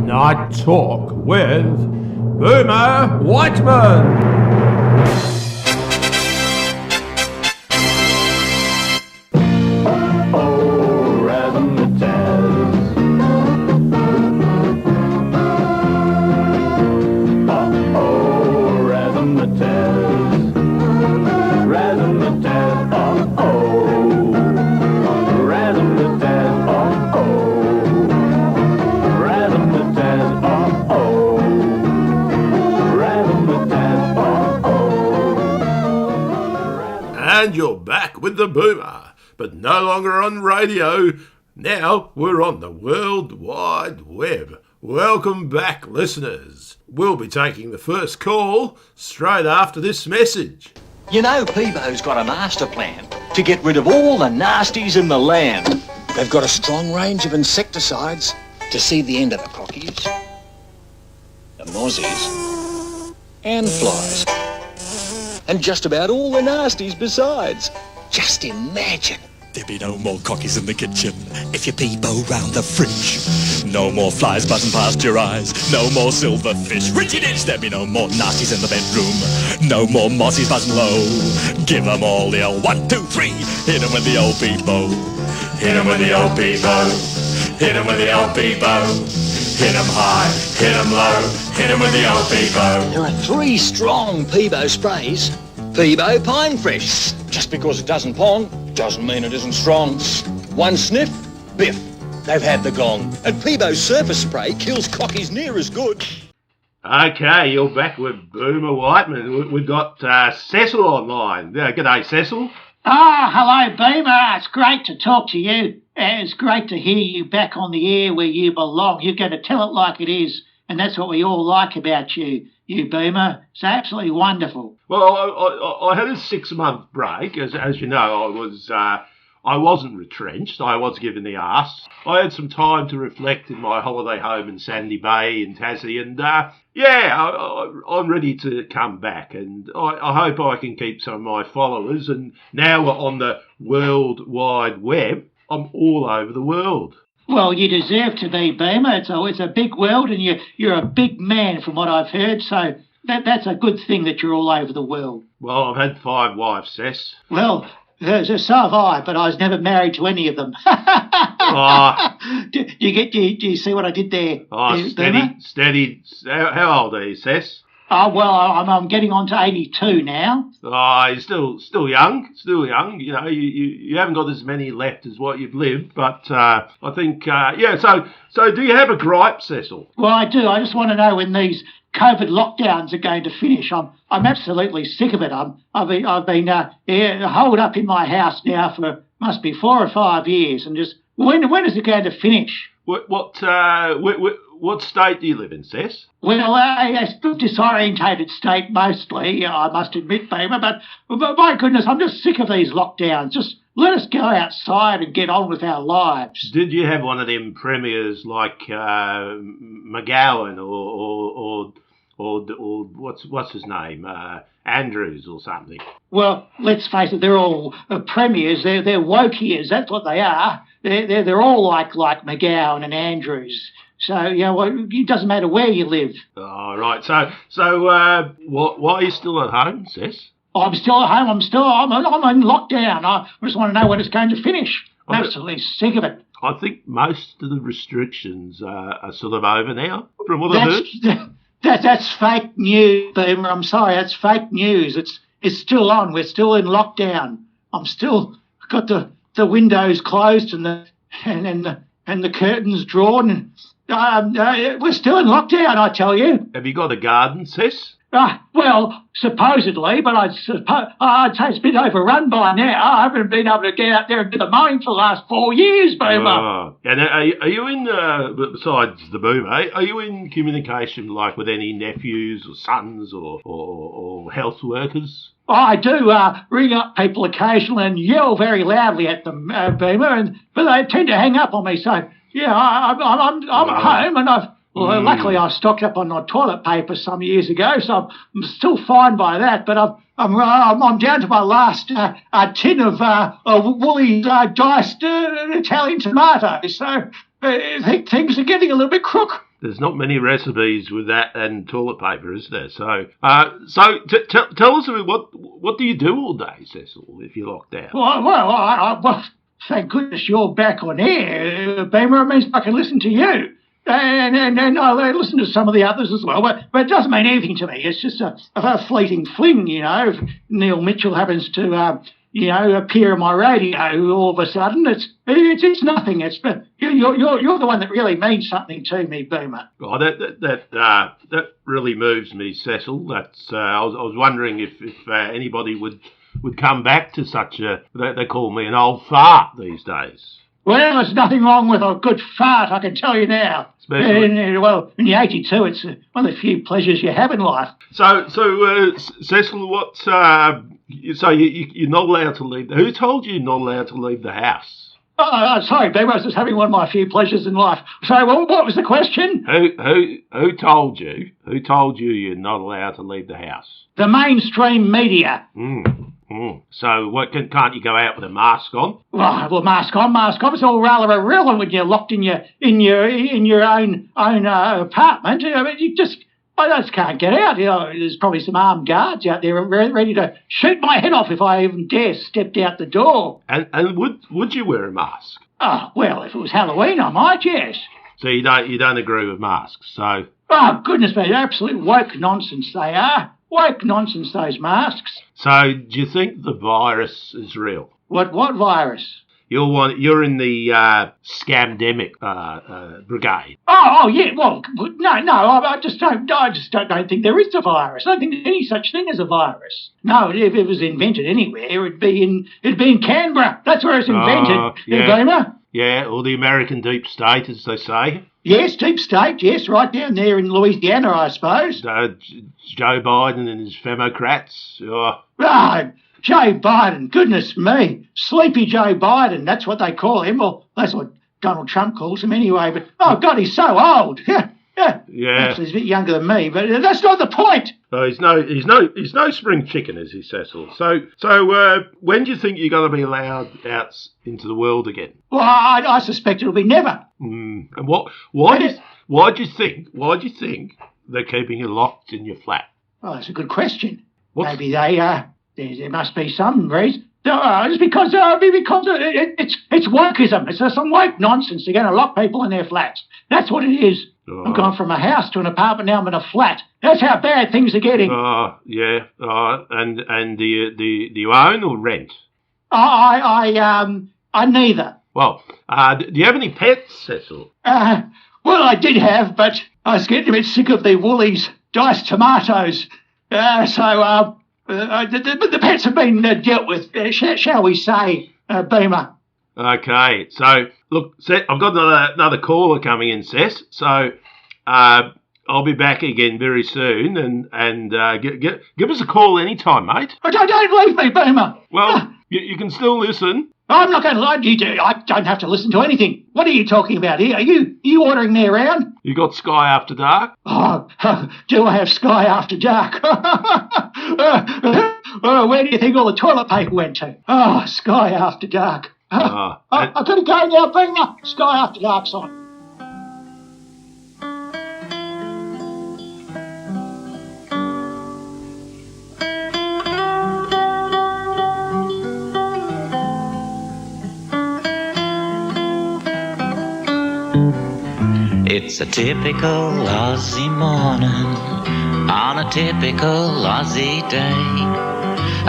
Night Talk with Boomer Whiteman. And you're back with the Boomer, but no longer on radio. Now we're on the World Wide Web. Welcome back, listeners. We'll be taking the first call straight after this message. You know, Hbqlw's got a master plan to get rid of all the nasties in the land. They've got a strong range of insecticides to see the end of the cockies, the mozzies, and flies. And just about all the nasties besides. Just imagine. There'll be no more cockies in the kitchen if you peebo round the fridge. No more flies buzzing past your eyes. No more silverfish. Richie Ditch, there'll be no more nasties in the bedroom. No more mossies buzzing low. Give 'em all the old 1, 2, 3. Hit 'em with the old peebo. Hit 'em with the old peebo. Hit 'em with the old peebo. Hit 'em high, hit 'em low, hit 'em with the old peebo. There are 3 strong Hbqlw sprays. Hbqlw Pine Fresh. Just because it doesn't pong, doesn't mean it isn't strong. 1 sniff, biff, they've had the gong. And Hbqlw Surface Spray kills cockies near as good. Okay, you're back with Boomer Whiteman. We've got Cecil online. G'day, Cecil. Hello, Boomer. It's great to talk to you. It's great to hear you back on the air where you belong. You're going to tell it like it is, and that's what we all like about you, Boomer. It's absolutely wonderful. Well, I had a 6-month break. As you know, I wasn't retrenched. I was given the arse. I had some time to reflect in my holiday home in Sandy Bay in Tassie, and I'm ready to come back, and I hope I can keep some of my followers. And now we're on the World Wide Web. I'm all over the world. Well, you deserve to be, Boomer. It's a big world, and you're a big man from what I've heard, so that's a good thing that you're all over the world. Well, I've had 5 wives, Cess. Well, so have I, but I was never married to any of them. Do you see what I did there? Steady. How old are you, Cess? Well, I'm getting on to 82 now. You're still young. You know, you haven't got as many left as what you've lived, but I think, So do you have a gripe, Cecil? Well, I do. I just want to know when these COVID lockdowns are going to finish. I'm absolutely sick of it. I've been holed up in my house now for must be 4 or 5 years, and just when is it going to finish? What state do you live in, Cess? Well, a disorientated state mostly, I must admit, Boomer, but my goodness, I'm just sick of these lockdowns. Just let us go outside and get on with our lives. Did you have one of them premiers like McGowan or what's his name, Andrews or something? Well, let's face it, they're all premiers. They're wokiers. That's what they are. They're all like McGowan and Andrews. So, it doesn't matter where you live. Oh, right. So, why are you still at home, Cess? I'm still at home. I'm in lockdown. I just want to know when it's going to finish. I'm absolutely sick of it. I think most of the restrictions are sort of over now, from what I heard. That's fake news, Boomer. I'm sorry, that's fake news. It's still on. We're still in lockdown. I'm still got the windows closed and the curtains drawn. And we're still in lockdown, I tell you. Have you got a garden, Cess? Well, supposedly, but I'd say it's been overrun by now. I haven't been able to get out there and do the mowing for the last 4 years, Boomer. Oh. And are you in, besides the Boomer, are you in communication like with any nephews or sons or health workers? I do ring up people occasionally and yell very loudly at them, Boomer, but they tend to hang up on me. So, I'm home, and luckily I stocked up on my toilet paper some years ago, so I'm still fine by that. But I'm down to my last tin of woolly diced Italian tomatoes. So things are getting a little bit crook. There's not many recipes with that and toilet paper, is there? So, tell us what do you do all day, Cecil, if you're locked out? Well, thank goodness you're back on air, Boomer. It means I can listen to you. And I listen to some of the others as well, but it doesn't mean anything to me. It's just a fleeting fling, you know. If Neil Mitchell happens to, appear on my radio all of a sudden, it's nothing. You're the one that really means something to me, Boomer. Oh, that really moves me, Cecil. That's I was wondering if anybody would come back to such a. They call me an old fart these days. Well, there's nothing wrong with a good fart, I can tell you now. Especially. Well, when you're 82, it's one of the few pleasures you have in life. So, Cecil, what's so you're not allowed to leave? Who told you you're not allowed to leave the house? Oh, sorry, Babe, I was just having one of my few pleasures in life. So, what was the question? Who told you? Who told you you're not allowed to leave the house? The mainstream media. So, can't you go out with a mask on? Well, mask on, mask off. It's all rather irrelevant when you're locked in your own apartment. I mean, I just can't get out. You know, there's probably some armed guards out there ready to shoot my head off if I even dare stepped out the door. And would you wear a mask? Oh, well, if it was Halloween, I might, yes. So you don't agree with masks? So. Oh, goodness me, absolute woke nonsense they are. Woke nonsense, those masks. So, do you think the virus is real? What virus? You're in the scamdemic brigade. Oh, yeah. Well, no. I just don't think there is a virus. I don't think there's any such thing as a virus. No, if it was invented anywhere, it'd be in Canberra. That's where it's invented. Boomer. Yeah, or the American deep state, as they say. Yes, deep state, yes, right down there in Louisiana, I suppose. Joe Biden and his Femocrats. Oh. Joe Biden, goodness me. Sleepy Joe Biden, that's what they call him. Well, that's what Donald Trump calls him anyway. But, oh, God, he's so old. Yeah. Actually, he's a bit younger than me, but that's not the point. Oh, he's no spring chicken, is he, Cecil? So when do you think you're going to be allowed out into the world again? Well, I suspect it'll be never. And why do you think they're keeping you locked in your flat? Well, that's a good question. Maybe there must be some reason. It's because it's wokeism. It's some woke nonsense. They're going to lock people in their flats. That's what it is. Oh. I've gone from a house to an apartment, now I'm in a flat. That's how bad things are getting. Oh, yeah. And do you own or rent? I neither. Well, do you have any pets, Cecil? Well, I did have, but I was getting a bit sick of the Woolies diced tomatoes. So the pets have been dealt with, shall we say, Boomer. Okay, so look, I've got another caller coming in, Cess. So I'll be back again very soon, and give us a call anytime, mate. Oh, don't leave me, Boomer. Well, you can still listen. I'm not going to lie to you. I don't have to listen to anything. What are you talking about here? Are you ordering me around? You got Sky After Dark? Oh, do I have Sky After Dark? Where do you think all the toilet paper went to? Oh, Sky After Dark. I've got to go now, Boomer. Sky After Dark's on. It's a typical Aussie morning on a typical Aussie day,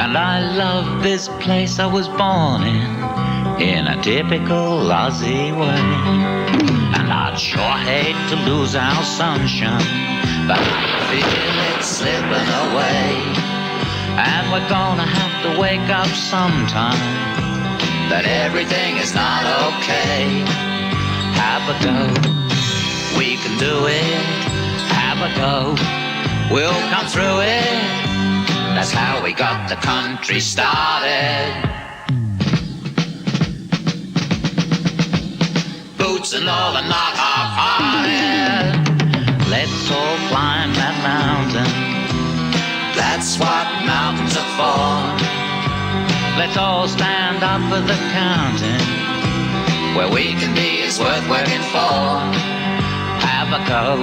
and I love this place I was born in a typical Aussie way. And I'd sure hate to lose our sunshine, but I feel it slipping away, and we're gonna have to wake up sometime that everything is not okay. Have a go. We can do it, have a go, we'll come through it, that's how we got the country started. Boots and all and not half-hearted. Let's all climb that mountain, that's what mountains are for. Let's all stand up for the counting, where we can be as It's worth working for. Have a go.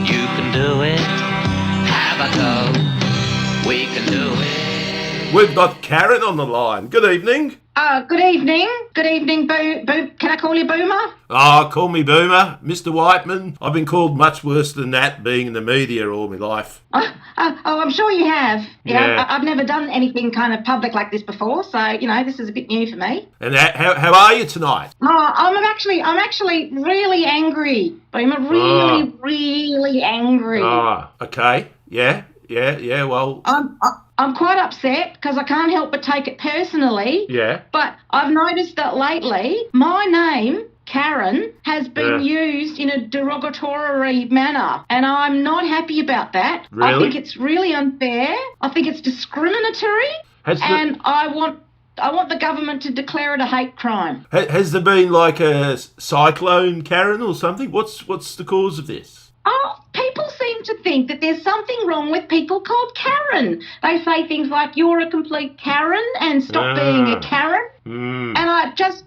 You can do it. Have a go. We can do it. We've got Karen on the line. Good evening. Good evening. Good evening, Can I call you Boomer? Call me Boomer, Mr. Whiteman. I've been called much worse than that, being in the media all my life. I'm sure you have. Yeah. I've never done anything kind of public like this before, so, this is a bit new for me. And how are you tonight? I'm actually really angry, Boomer. Really angry. Okay. Yeah, well... I'm quite upset because I can't help but take it personally. Yeah. But I've noticed that lately my name, Karen, has been used in a derogatory manner, and I'm not happy about that. Really? I think it's really unfair. I think it's discriminatory, I want the government to declare it a hate crime. Has there been like a cyclone, Karen, or something? What's the cause of this? People seem to think that there's something wrong with people called Karen. They say things like, you're a complete Karen and stop being a Karen. And I just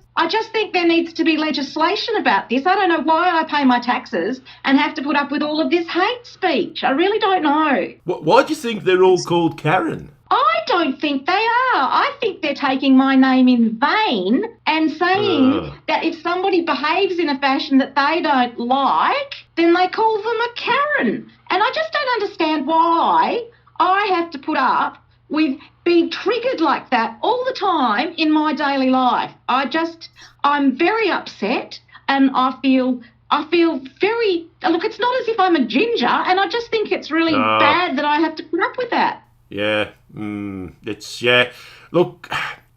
think there needs to be legislation about this. I don't know why I pay my taxes and have to put up with all of this hate speech. I really don't know. Why do you think they're all called Karen? I don't think they are. I think they're taking my name in vain and saying that if somebody behaves in a fashion that they don't like, then they call them a Karen. And I just don't understand why I have to put up with being triggered like that all the time in my daily life. I'm very upset, and I feel very... Look, it's not as if I'm a ginger, and I just think it's really bad that I have to put up with that. Yeah, Look,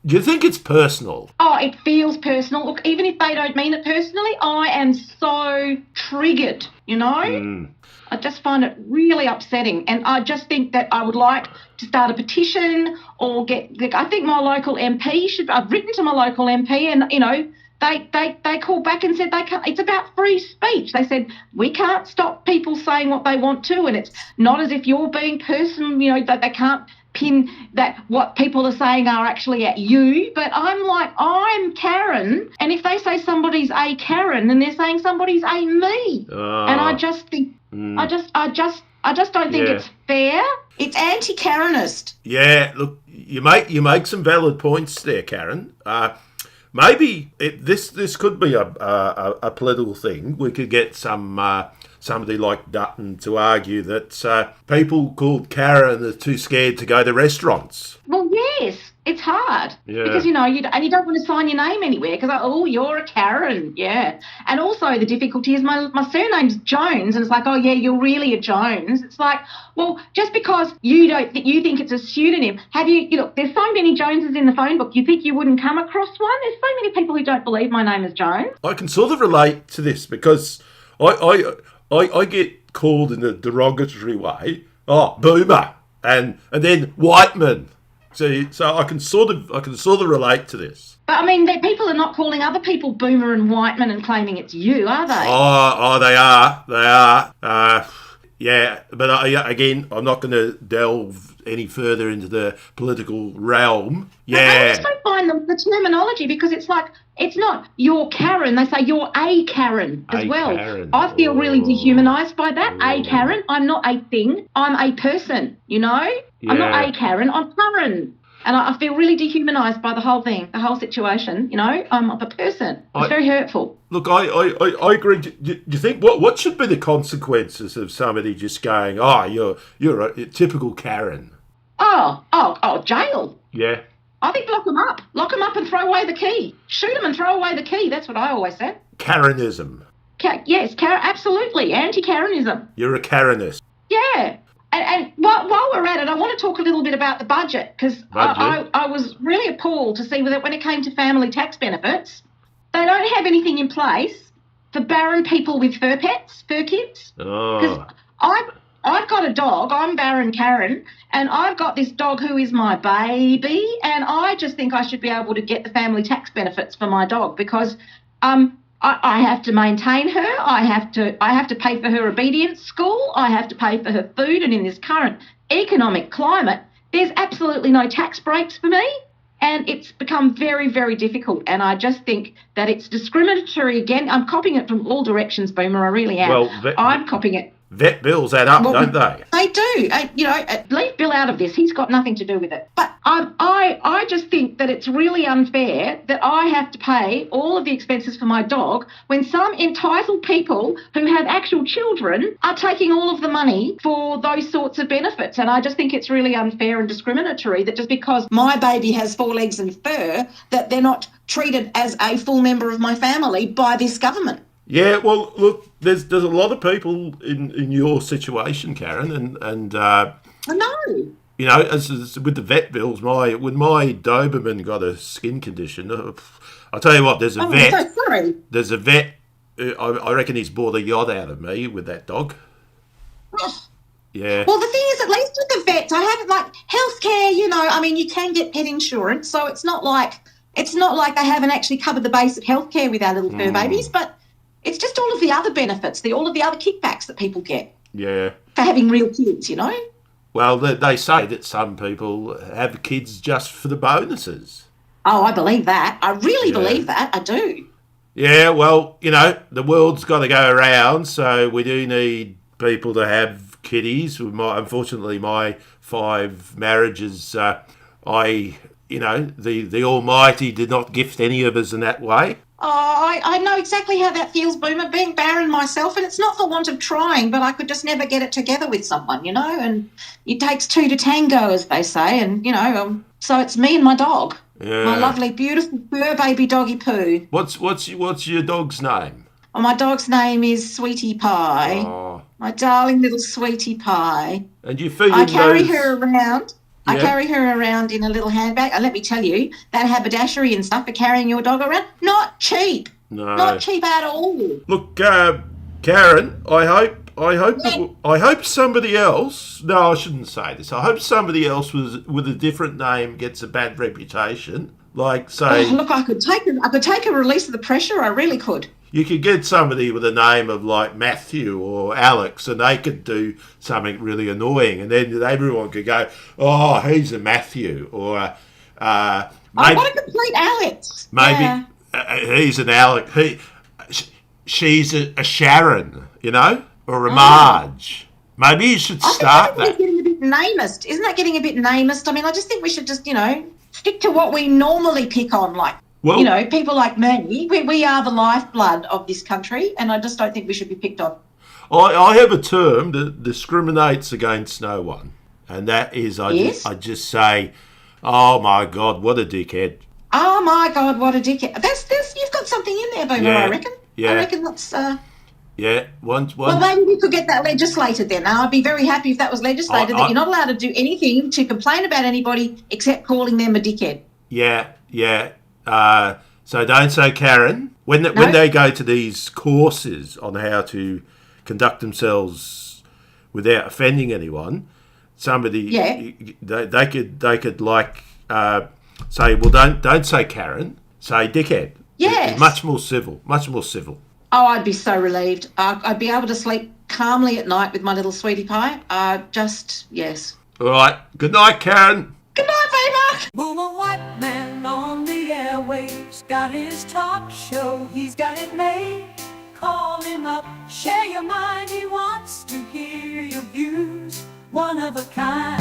do you think it's personal? It feels personal. Look, even if they don't mean it personally, I am so triggered, I just find it really upsetting, and I just think that I would like to start a petition or I think my local MP I've written to my local MP, and, they called back and said it's about free speech. They said, we can't stop people saying what they want to, and it's not as if you're being personal, that they can't pin that what people are saying are actually at you. But I'm Karen, and if they say somebody's a Karen, then they're saying somebody's a me. And I just think, I just don't think it's fair. It's anti-Karenist. Yeah, look, you make some valid points there, Karen. Maybe this could be a political thing. We could get somebody like Dutton to argue that people called Karen are too scared to go to restaurants. Well, yes, it's hard. Yeah. Because, you don't want to sign your name anywhere because, you're a Karen, yeah. And also the difficulty is my surname's Jones, and it's like, you're really a Jones. It's like, well, just because you think it's a pseudonym, there's so many Joneses in the phone book, you think you wouldn't come across one? There's so many people who don't believe my name is Jones. I can sort of relate to this because I get called in a derogatory way, Boomer, and then Whiteman. So I can sort of relate to this. But I mean, people are not calling other people Boomer and Whiteman and claiming it's you, are they? They are. Yeah, but again, I'm not going to delve any further into the political realm. Yeah. I just don't find the terminology, because it's like, it's not you're Karen, they say you're a Karen as well. Karen. I feel really dehumanised by that. A Karen, I'm not a thing, I'm a person, Yeah. I'm not a Karen, I'm Karen. And I feel really dehumanised by the whole thing, the whole situation, I'm a person. It's very hurtful. Look, I agree. Do you think, what should be the consequences of somebody just going, you're a typical Karen? Jail. Yeah. I think lock them up and throw away the key. Shoot them and throw away the key. That's what I always said. Karenism. Yes, absolutely. Anti-Karenism. You're a Karenist. Yeah. And while we're at it, I want to talk a little bit about the budget, because I was really appalled to see that when it came to family tax benefits, they don't have anything in place for barren people with fur kids. Because I've got a dog, I'm barren Karen, and I've got this dog who is my baby, and I just think I should be able to get the family tax benefits for my dog, because I have to maintain her, I have to pay for her obedience school, I have to pay for her food, and in this current economic climate, there's absolutely no tax breaks for me. And it's become very, very difficult. And I just think that it's discriminatory again. I'm copying it from all directions, Boomer. I really am. Well, I'm copying it. Vet bills add up, don't they? They do. Leave Bill out of this. He's got nothing to do with it. But I just think that it's really unfair that I have to pay all of the expenses for my dog when some entitled people who have actual children are taking all of the money for those sorts of benefits. And I just think it's really unfair and discriminatory that just because my baby has 4 legs and fur, that they're not treated as a full member of my family by this government. Yeah, well, look, there's a lot of people in your situation, Karen, and I know. You know, as with the vet bills, when my Doberman got a skin condition, I'll tell you what, there's a vet. I'm so sorry. There's a vet. I reckon he's bought a yacht out of me with that dog. Oh. Yeah. Well, the thing is, at least with the vets, I haven't healthcare. You can get pet insurance, so it's not like they haven't actually covered the basic healthcare with our little fur babies, but. It's just all of the other benefits, all of the other kickbacks that people get. Yeah. For having real kids, Well, they say that some people have kids just for the bonuses. Oh, I believe that. I really believe that. I do. Yeah, well, the world's got to go around, so we do need people to have kiddies. Unfortunately, my 5 marriages, the Almighty did not gift any of us in that way. Oh, I know exactly how that feels, Boomer, being barren myself, and it's not for want of trying, but I could just never get it together with someone, and it takes 2 to tango, as they say, and, so it's me and my dog. Yeah. My lovely, beautiful fur baby doggy poo. What's your dog's name? Oh, my dog's name is Sweetie Pie. Oh. My darling little Sweetie Pie. And you feed I carry her around. Yeah. I carry her around in a little handbag. And let me tell you, that haberdashery and stuff for carrying your dog around, not cheap. No. Not cheap at all. Look, Karen, I hope somebody else. No, I shouldn't say this. I hope somebody else with a different name gets a bad reputation. Like, say, look, I could take a release of the pressure. I really could. You could get somebody with a name of like Matthew or Alex, and they could do something really annoying, and then everyone could go, "Oh, he's a Matthew," or maybe, I want a complete Alex. Maybe he's an Alex. She's a Sharon, or a Marge. Maybe you should start that. Getting a bit namist. Isn't that getting a bit namist? I mean, I just think we should just, stick to what we normally pick on, like. Well, people like me, we are the lifeblood of this country, and I just don't think we should be picked on. I have a term that discriminates against no one, and that is I just say, oh my God, what a dickhead. Oh my God, what a dickhead. You've got something in there, Boomer, I reckon. Yeah. I reckon that's... Yeah, one. Well, maybe we could get that legislated then. I'd be very happy if that was legislated, that you're not allowed to do anything to complain about anybody except calling them a dickhead. Yeah. So don't say Karen. When they go to these courses on how to conduct themselves without offending anyone, somebody they could say, well, don't say Karen, say dickhead. Yes. It's much more civil. Much more civil. Oh, I'd be so relieved. I'd be able to sleep calmly at night with my little Sweetie Pie. Yes. All right. Good night, Karen. Good night, Boomer. Boomer Whiteman on the airwaves, got his talk show, he's got it made. Call him up, share your mind, he wants to hear your views, one of a kind.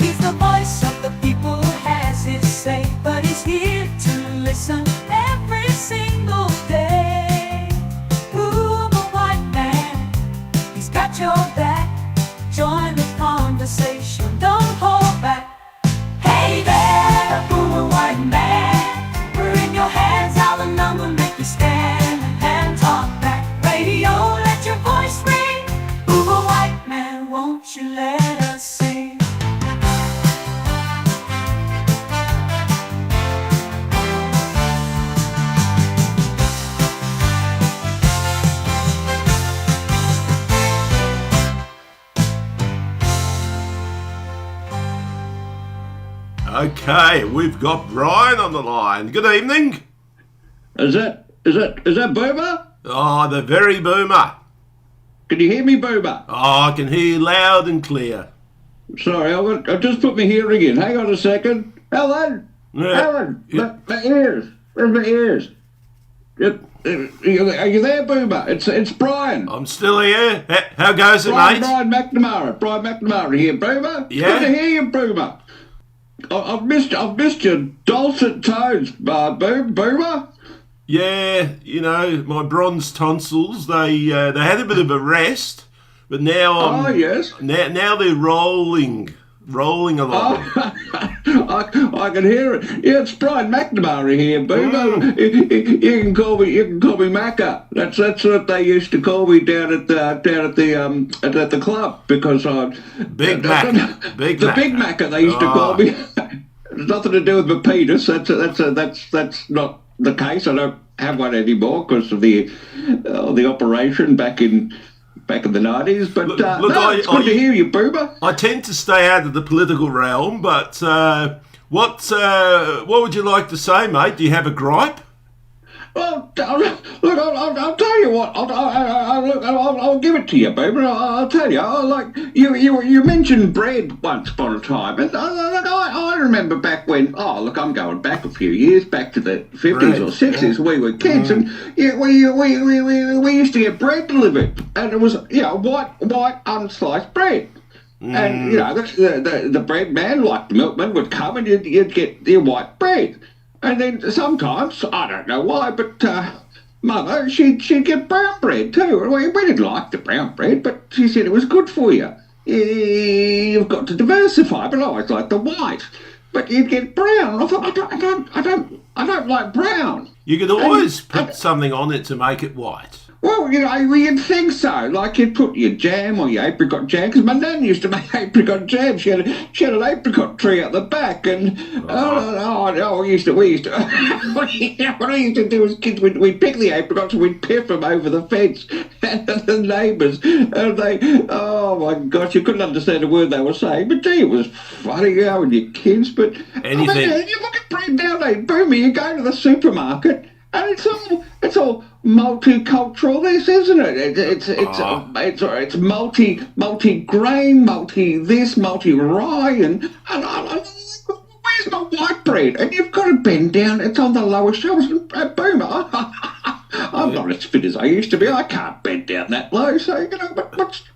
He's the voice of the people, has his say, but he's here to listen every single day. Boomer Whiteman, he's got your back, join the conversation, don't hold back. Hey there, Boomer Whiteman, we're in your hands, how the number make you stand and talk back. Radio, let your voice ring. Boomer Whiteman, won't you let us sing? Okay, we've got Brian on the line. Good evening. Is that Boomer? Oh, the very Boomer. Can you hear me, Boomer? Oh, I can hear you loud and clear. Sorry, I've just put my hearing in. Hang on a second. Hello? Alan, my ears. Where's my ears? Are you there, Boomer? It's Brian. I'm still here. How goes it, Brian, mate? Brian McNamara here, Boomer. Yeah? Good to hear you, Boomer. I've missed your dulcet tones, Boomer. Yeah, you know, my bronze tonsils, they had a bit of a rest, but now yes. Now they're rolling along. I can hear it. Yeah, it's Brian McNamara here, Boomer. You can call me Macca. That's what they used to call me down at the club because Big Mac. Big Macca they used to call me. It's nothing to do with my penis. That's not the case. I don't have one anymore because of the operation back in the 90s, but it's good to hear you, Boomer. I tend to stay out of the political realm, but what would you like to say, mate? Do you have a gripe? Well, look, I'll tell you what. I'll give it to you, Boomer. I'll tell you. You mentioned bread once upon a time, and I remember back when. Oh, look, I'm going back a few years, back to the 50s or 60s. We were kids, and we used to get bread delivered, and it was white unsliced bread. And the bread man, like the milkman, would come and you'd get your white bread. And then sometimes, I don't know why, but Mother, she'd get brown bread too. We didn't like the brown bread, but she said it was good for you. You've got to diversify, but I always liked the white. But you'd get brown. And I thought, I don't like brown. You could always put something on it to make it white. Well, you'd think so. Like you'd put your jam or your apricot jam, because my nan used to make apricot jam. She had an apricot tree at the back, and we used to. What I used to do as kids, we'd pick the apricots and we'd piff them over the fence, and the neighbours, and they, oh my gosh, you couldn't understand a word they were saying. But gee, it was funny, when you're kids. But anything. You look at bread nowadays, Boomer. You go to the supermarket. And it's all multicultural, this, isn't it? It's multi-grain, multi-this, multi-rye, and where's my white bread? And you've got to bend down. It's on the lower shelves. Boomer, I'm not as fit as I used to be. I can't bend down that low. So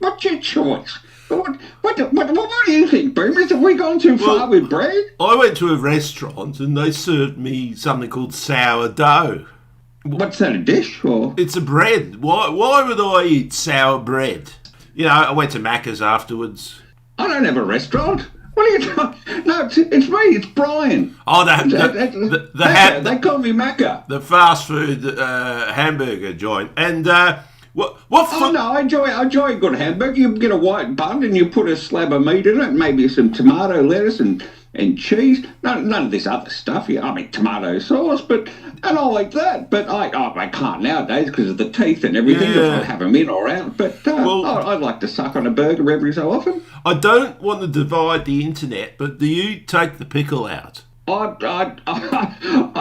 what's your choice? What do you think, Boomer? Have we gone too far with bread? I went to a restaurant and they served me something called sourdough. What's that, a dish? Or? It's a bread. Why would I eat sour bread? I went to Macca's afterwards. I don't have a restaurant. What are you talking? No, it's me. It's Brian. Oh, they call me Macca. The fast food hamburger joint. And what? Oh no, I enjoy a good hamburger. You get a white bun and you put a slab of meat in it, maybe some tomato, lettuce, and cheese. None of this other stuff. Tomato sauce, and I like that. But I can't nowadays because of the teeth and everything. Yeah. If I have them in or out. But I'd like to suck on a burger every so often. I don't want to divide the internet, but do you take the pickle out? I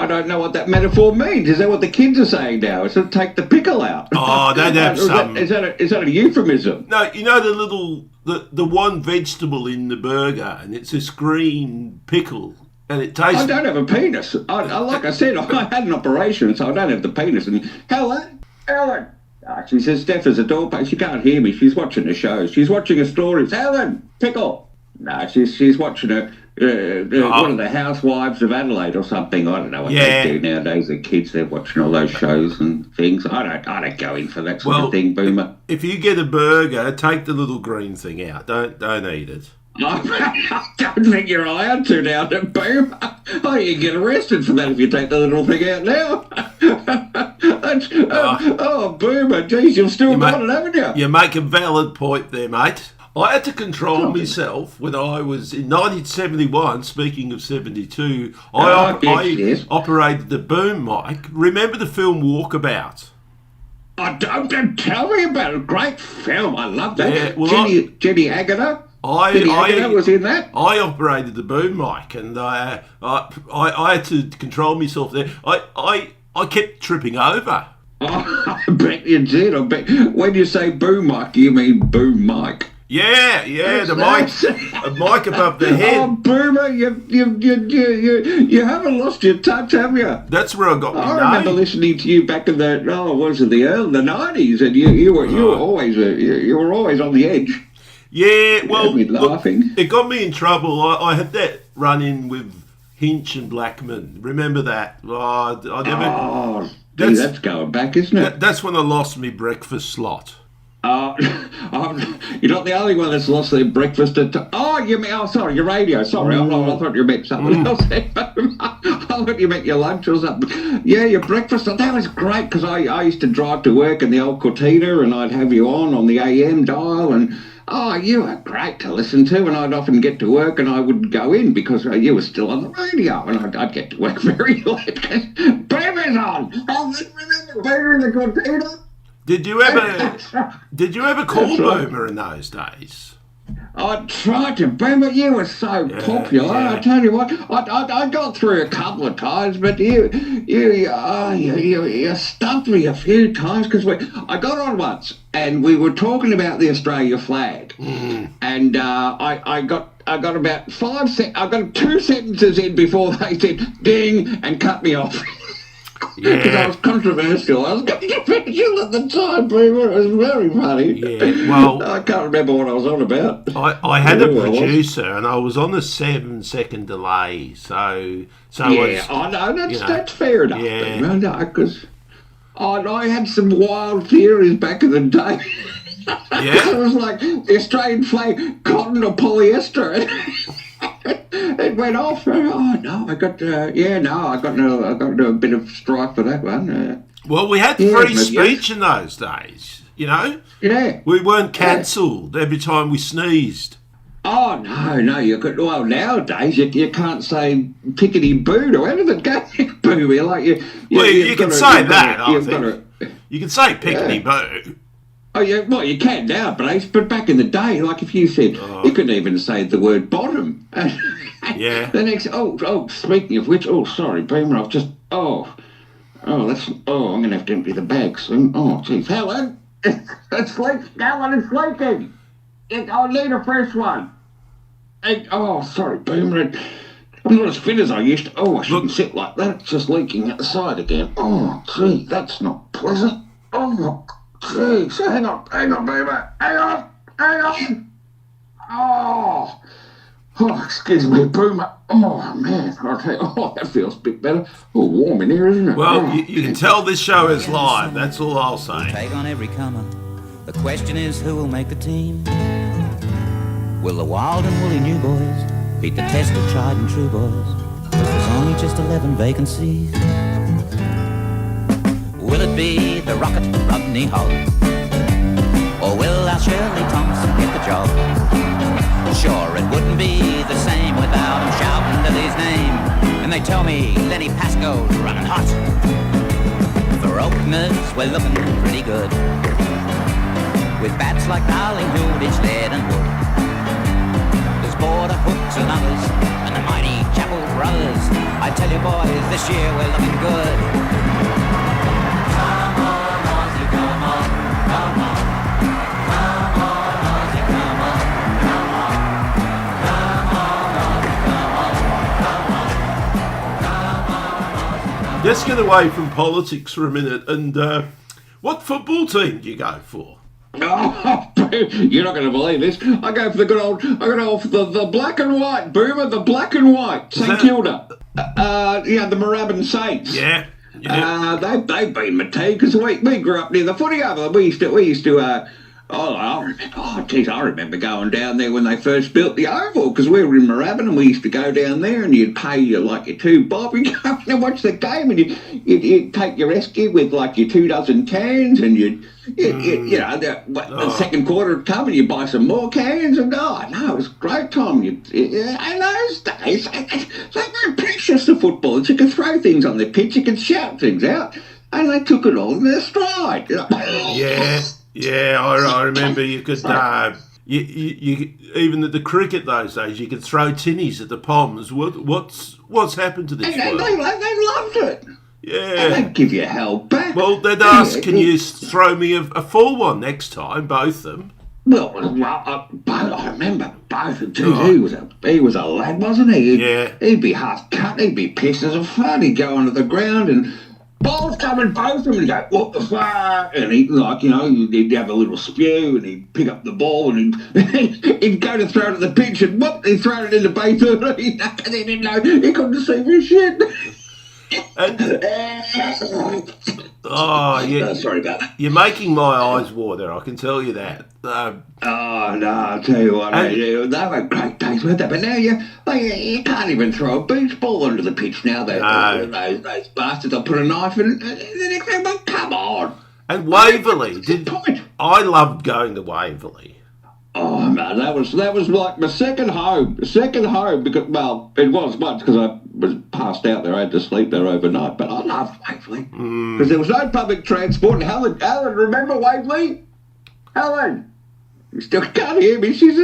don't know what that metaphor means. Is that what the kids are saying now? Is it take the pickle out? Oh, they'd have some. Is that a euphemism? No, the one vegetable in the burger, and it's this green pickle, and it tastes. I don't have a penis. Like I said, I had an operation, so I don't have the penis. And Helen. She says, Steph is a doorpost. She can't hear me. She's watching the show. She's watching a story. Helen, pickle. No, she's watching one of the Housewives of Adelaide or something. I don't know what they do nowadays. The kids, they're watching all those shows and things. I don't go in for that sort of thing, Boomer. If you get a burger, take the little green thing out. Don't eat it. I don't think you're allowed to now, Boomer. Oh, you get arrested for that if you take the little thing out now. Boomer, geez, you've still got it, haven't you? You make a valid point there, mate. I had to control myself when I was in 1971, speaking of 72, I operated the boom mic. Remember the film Walkabout? Don't tell me about it. Great film. I love that. Yeah, well, Jenny Agutter. I was in that. I operated the boom mic, and I had to control myself there. I kept tripping over. Oh, I bet you did. I bet. When you say boom mic, you mean boom mic. Yeah, the mic above the Oh, head. Boomer, you haven't lost your touch, have you? That's where I got I my remember name. listening to you back in the the early 90s, and you were always on the edge. Yeah, well, had me laughing. it got me in trouble. I had that run-in with Hinch and Blackman. Remember that? I never. Oh, gee, that's going back, isn't it? That's when I lost my breakfast slot. You're not the only one that's lost their breakfast at... sorry, your radio. Sorry, I thought you meant something else. I thought you meant your lunch or something. Yeah, your breakfast. That was great, because I used to drive to work in the old Cortina, and I'd have you on the AM dial, and... Oh, you were great to listen to, and I'd often get to work and I wouldn't go in because you were still on the radio, and I'd get to work very late because Boomer's on. Oh, remember Boomer in the Cortina? Did you ever call Boomer in those days? I tried to, Boomer. You were so popular. yeah. I tell you what, I got through a couple of times, but you stumped me a few times because I got on once and we were talking about the Australia flag, and I got about 5 I got 2 sentences in before they said ding and cut me off. Because I was controversial. I was controversial at the time, Boomer. It was very funny. Yeah, well... I can't remember what I was on about. I had a producer, and I was on a 7-second delay, so yeah, I know, that's fair enough, yeah. Boomer. No, because I had some wild theories back in the day. Yeah. It was like the Australian flag, cotton or polyester. It went off. Oh no, I got into a bit of strife for that one. Well, we had free speech in those days, you know. Yeah. We weren't cancelled every time we sneezed. Oh no, you could. Well, nowadays you can't say pickety boo to anything, can you? Boo, like you. Well, you can say that. I think you can say pickety boo. Oh yeah, well you can nowadays, but back in the day, like if you said, you couldn't even say the word bottom. Yeah. The next, speaking of which, sorry, Boomer, I've just, I'm going to have to empty the bag soon. Oh, geez, Helen, it's leaking. Helen, it's leaking. I need a fresh one. Sorry, Boomer, I'm not as fit as I used to. I shouldn't sit like that. It's just leaking at the side again. Oh, gee, that's not pleasant. Oh, gee, so hang on, Boomer, hang on. Oh, excuse me, Boomer. Oh, man. I'll tell you, that feels a bit better. Oh, warm in here, isn't it? Well, you can tell this show is live. That's all I'll say. Take on every comer. The question is, who will make the team? Will the wild and woolly new boys beat the test of tried and true boys? 'Cause there's only just 11 vacancies. Will it be the Rocket Rodney Hogg? Or will our Shirley Thompson get the job? Sure, it wouldn't be the same without him shouting Lily's name. And they tell me Lenny Pascoe's running hot. For openers, we're looking pretty good, with bats like Darling Hooditch, Lead and Wood. There's Border Hooks and others, and the mighty Chapel Brothers. I tell you boys, this year we're looking good. Come on, Ozzy, come on, come on. Come on, Ozzy, come on, come on. Let's get away from politics for a minute. And what football team do you go for? Oh, you're not going to believe this. I go for the black and white, Boomer, the black and white, St Kilda. The Moorabbin Saints. Yeah. They've been my team because we grew up near the footy over there. We used to. I remember going down there when they first built the Oval because we were in Moorabbin and we used to go down there and you'd pay your $2 and go and watch the game and you'd take your esky with your 24 cans and the second quarter would come and you'd buy some more cans and it was a great time. In those days, they were precious, the footballers. You could throw things on the pitch, you could shout things out and they took it all in their stride. Yeah, I remember you could, you even at the cricket those days, you could throw tinnies at the Poms. What's happened to this world? They loved it. Yeah. They'd give you hell back. Well, they'd ask, can you throw me a full one next time, both of them? I remember both. He was a lad, wasn't he? He'd be half cut. He'd be pissed as a fart. He'd go onto the ground and balls coming both of them and go, what the fuck? And he'd he'd have a little spew and he'd pick up the ball and he'd go to throw it at the pitch and whoop, he'd throw it into Bay 13. He didn't know. He couldn't see for shit. Sorry about that. You're making my eyes water, I can tell you that. No, I'll tell you what, they were great days, weren't they? But now you can't even throw a beach ball onto the pitch now. Those bastards will put a knife in the next thing, but come on. And Waverley, I loved going to Waverley. Oh man, that was like my second home. Because it was once because I was passed out there. I had to sleep there overnight. But I loved Waverley because there was no public transport. And Helen, remember Waverley? Helen, you still can't hear me. She's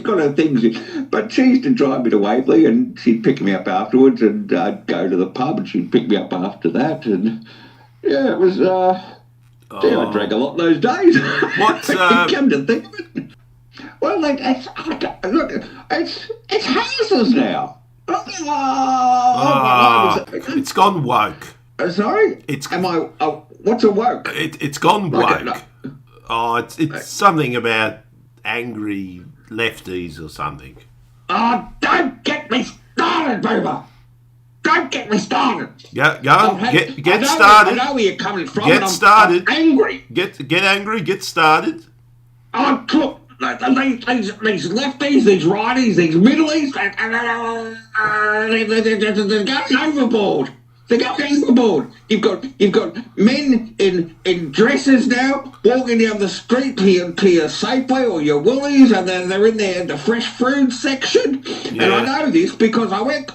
got her things, but she used to drive me to Waverley, and she'd pick me up afterwards, and I'd go to the pub, and she'd pick me up after that, and yeah, it was. I drank a lot those days. What's come to think of it? Well, it's houses now. It's gone woke. Sorry? What's a woke? It's gone woke. It's something about angry lefties or something. Oh, don't get me started, Boomer. Don't get me started. Go on. Get started. I know where you're coming from. Get started. I'm angry. Get angry. Get started. Oh, look, these lefties, these righties, these middlies, they're going overboard. They're going overboard. You've got men in dresses now walking down the street to your Safeway or your Woolies, and then they're in there in the fresh food section. Yeah. And I know this because I went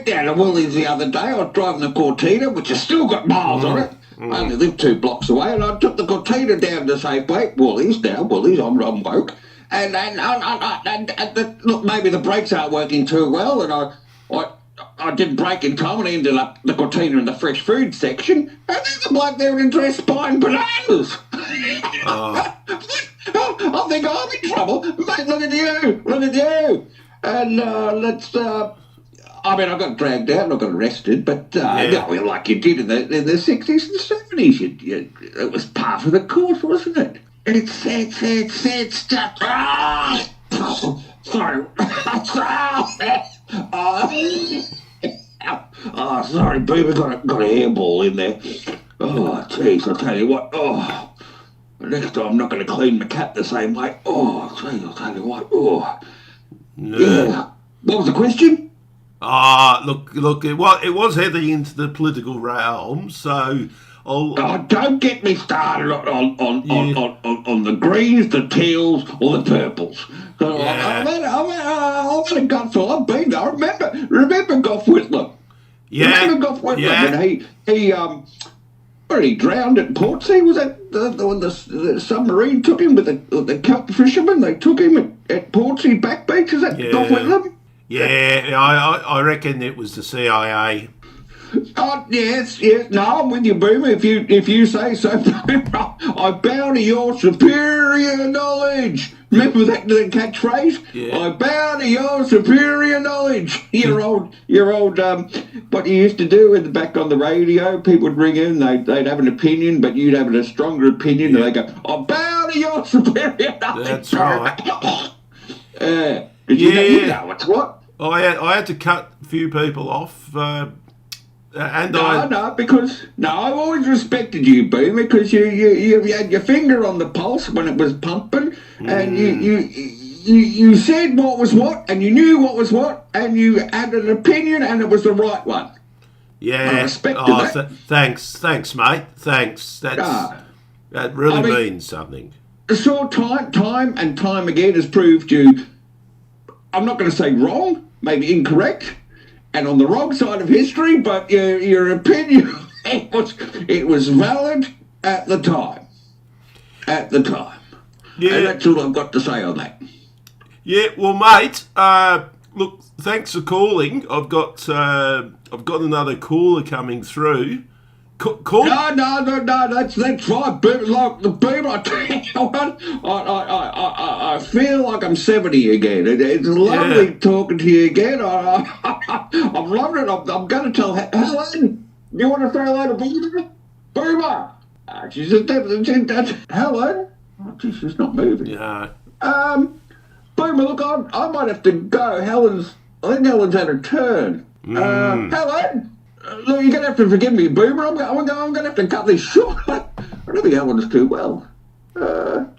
down to Woolies the other day. I was driving the Cortina, which has still got miles on it. I only live 2 blocks away, and I took the Cortina down to Safeway, Woolies, I'm woke. And look, maybe the brakes aren't working too well, and I didn't brake in time and I ended up the Cortina in the fresh food section, and there's a bloke there in a dress buying bananas. I think I'm in trouble. Mate, look at you. And I got dragged out and I got arrested, but like you did in the 60s and 70s, it was part of the course, wasn't it? It's stuff. Sorry. Sorry, Boomer, got a hairball in there. Oh, jeez, I'll tell you what. Oh, next time I'm not going to clean my cat the same way. Oh, jeez, I'll tell you what. Oh, yeah. What was the question? Look, it was heading into the political realm, so don't get me started on the greens, the teals, or the purples. I've had a gutful. I've been there. Remember Gough Whitlam? Yeah. Remember Gough Whitlam? Yeah. And he drowned at Portsea. Was that when the submarine took him with the kelp fishermen? They took him at Portsea Back Beach. Is that Gough Whitlam? Yeah, I reckon it was the CIA. Oh, yes. No, I'm with you, Boomer. If you say so, I bow to your superior knowledge. Remember that the catchphrase? Yeah. I bow to your superior knowledge. Your old, what you used to do in the back on the radio, people would ring in, they'd have an opinion, but you'd have a stronger opinion, and they go, I bow to your superior knowledge. That's right. Did you know what's what? I had to cut a few people off. I've always respected you, Boomer, because you had your finger on the pulse when it was pumping, and you said what was what, and you knew what was what, and you had an opinion, and it was the right one. Yeah. I respected that. Thanks, mate. Thanks. That really means something. So time and time again has proved you, I'm not going to say wrong, maybe incorrect, and on the wrong side of history, but your opinion, it was valid at the time. Yeah. And that's all I've got to say on that. Yeah, well, mate, look, thanks for calling. I've got another caller coming through. Call. No, that's right, Boomer. Like the Boomer, I tell you what, I feel like I'm 70 again. It's lovely talking to you again. I'm loving it. I'm going to tell Helen. You want to say hello to Boomer? Boomer. She's that's Helen. Oh, geez, she's not moving. Yeah. Boomer, look, I might have to go. I think Helen's had her turn. Helen. Look, you're going to have to forgive me, Boomer. I'm going to have to cut this short. I don't think Helen's too well. Well,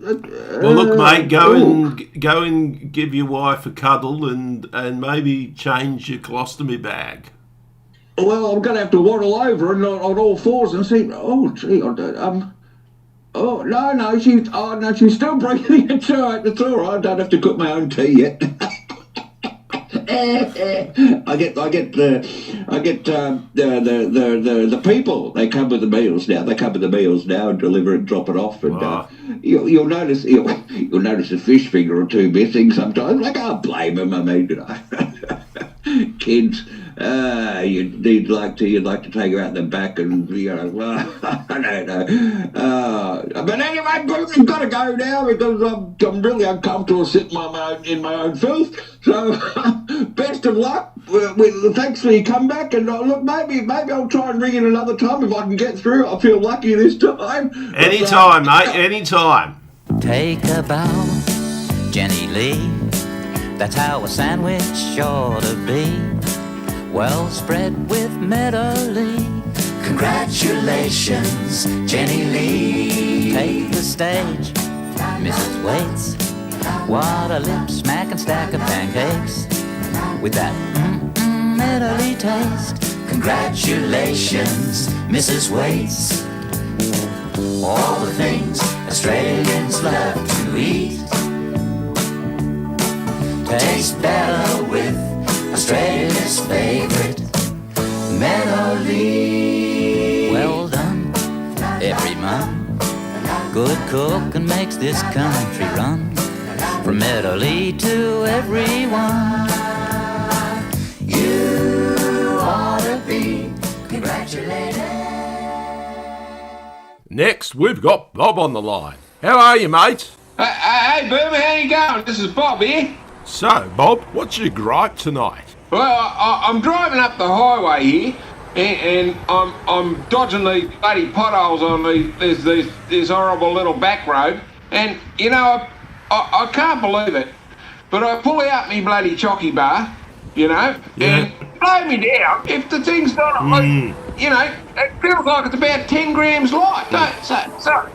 look, mate, go and give your wife a cuddle and maybe change your colostomy bag. Well, I'm going to have to waddle over and on all fours and see. Oh, gee, oh no, she's still breathing. It's all right. I don't have to cook my own tea yet. I get the people. They come with the meals now. They come with the meals now and deliver it, and drop it off. And you'll notice a fish finger or two missing sometimes. I can't blame them. I mean, kids. You'd like to take her out the back and I don't know. But anyway, I've got to go now because I'm really uncomfortable sitting in my own filth. So best of luck. Thanks for your comeback. And look, maybe I'll try and ring in another time if I can get through. I feel lucky this time. Anytime, mate. Anytime. Take a bow, Jenny Lee. That's how a sandwich ought to be. Well spread with medley. Congratulations, Jenny Lee. Take the stage, Mrs. Waits. What a lip smacking stack of pancakes with that medley taste. Congratulations, Mrs. Waits. All the things Australians love to eat taste better with Australia's favourite melody. Well done, everyone. Good cooking makes this country run. From Italy to everyone. You ought to be congratulated. Next, we've got Bob on the line. How are you, mate? Hey, Boomer, how you going? This is Bob here. So, Bob, what's your gripe tonight? Well, I'm driving up the highway here, and I'm dodging these bloody potholes on this horrible little back road, and you know I can't believe it, but I pull out me bloody chocky bar, you know, and blow me down if the thing's not like, you know, it feels like it's about 10 grams light. So I